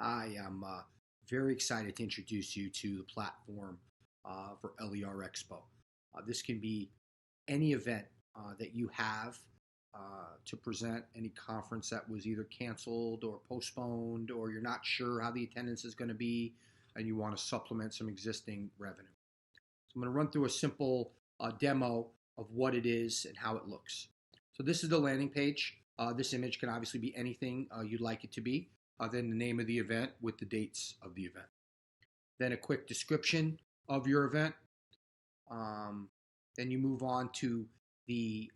I am very excited to introduce you to the platform for lerEXPO. This can be any event that you have to present, any conference that was either canceled or postponed, or you're not sure how the attendance is going to be, and you want to supplement some existing revenue. So I'm going to run through a simple demo of what it is and how it looks. So this is the landing page. This image can obviously be anything you'd like it to be. Then the name of the event with the dates of the event. Then a quick description of your event. Then you move on to the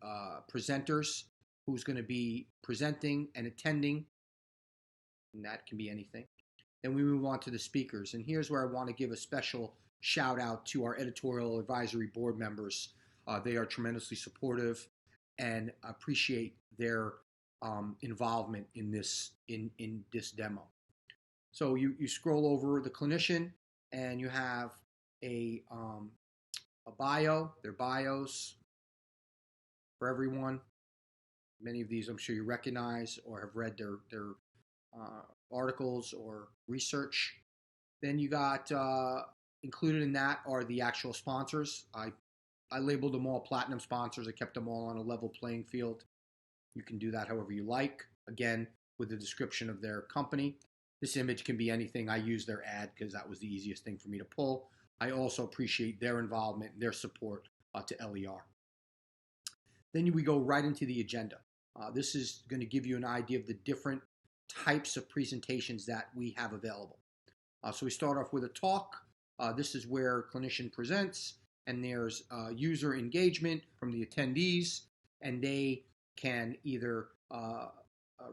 presenters, who's going to be presenting and attending, and that can be anything. Then we move on to the speakers, and here's where I want to give a special shout out to our editorial advisory board members. They are tremendously supportive and appreciate their involvement in this demo. So you scroll over the clinician, and you have a bio, their bios for everyone. Many of these I'm sure you recognize or have read their articles or research. Then you got included in that are the actual sponsors. I labeled them all platinum sponsors. I kept them all on a level playing field. You can do that however you like, again, with the description of their company. This image can be anything. I use their ad because that was the easiest thing for me to pull. I also appreciate their involvement and their support to LER. Then we go right into the agenda. This is going to give you an idea of the different types of presentations that we have available. So we start off with a talk. This is where a clinician presents, and there's user engagement from the attendees, and they can either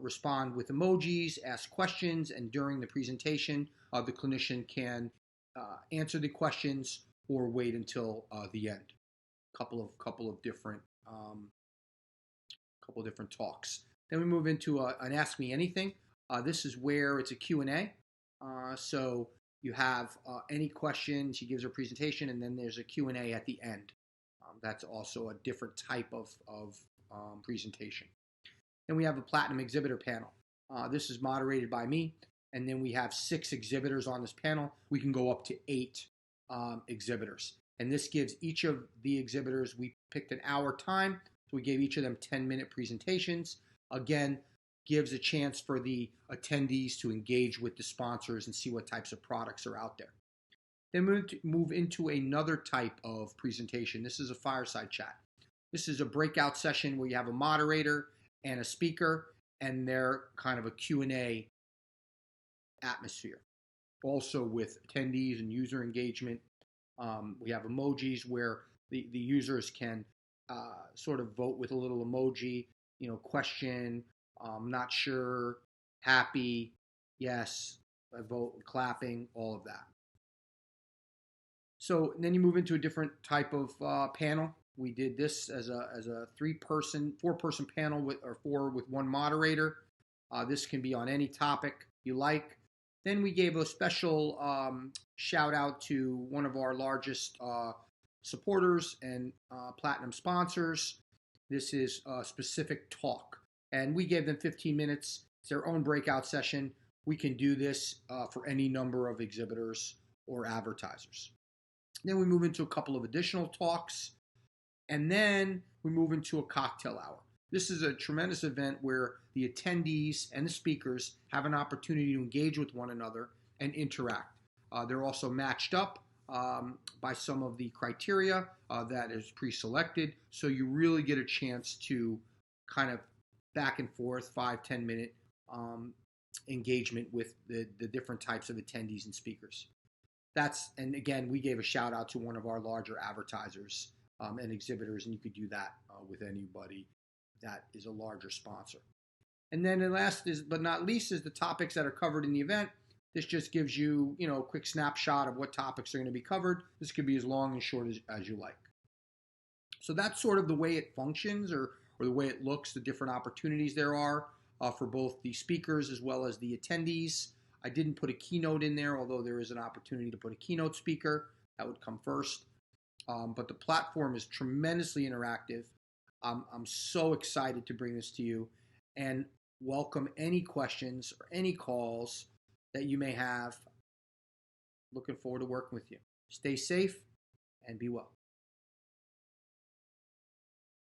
respond with emojis, ask questions, and during the presentation, the clinician can answer the questions or wait until the end. Couple of different talks. Then we move into an Ask Me Anything. This is where it's a Q&A. So you have any questions. She gives her presentation, and then there's a Q&A at the end. That's also a different type of presentation. Then we have a Platinum Exhibitor panel. This is moderated by me, and then we have 6 exhibitors on this panel. We can go up to 8 exhibitors, and this gives each of the exhibitors, we picked an hour time, so we gave each of them 10-minute presentations. Again, gives a chance for the attendees to engage with the sponsors and see what types of products are out there. Then move into another type of presentation. This is a fireside chat. This is a breakout session where you have a moderator and a speaker, and they're kind of a Q&A atmosphere. Also with attendees and user engagement. We have emojis where the users can sort of vote with a little emoji, question, not sure, happy, yes, I vote, clapping, all of that. So then you move into a different type of panel. We did this as a 4-person panel with 4 with 1 moderator. This can be on any topic you like. Then we gave a special shout out to one of our largest supporters and platinum sponsors. This is a specific talk, and we gave them 15 minutes. It's their own breakout session. We can do this for any number of exhibitors or advertisers. Then we move into a couple of additional talks, and then we move into a cocktail hour. This is a tremendous event where the attendees and the speakers have an opportunity to engage with one another and interact. They're also matched up by some of the criteria that is pre-selected, so you really get a chance to kind of back and forth 5-10 minute engagement with the different types of attendees and speakers. And again, we gave a shout out to one of our larger advertisers and exhibitors, and you could do that with anybody that is a larger sponsor. And then the last but not least is the topics that are covered in the event. This just gives you, a quick snapshot of what topics are going to be covered. This could be as long and short as you like. So that's sort of the way it functions or the way it looks, the different opportunities there are for both the speakers as well as the attendees. I didn't put a keynote in there, although there is an opportunity to put a keynote speaker. That would come first. But the platform is tremendously interactive. I'm so excited to bring this to you and welcome any questions or any calls that you may have. Looking forward to working with you. Stay safe and be well.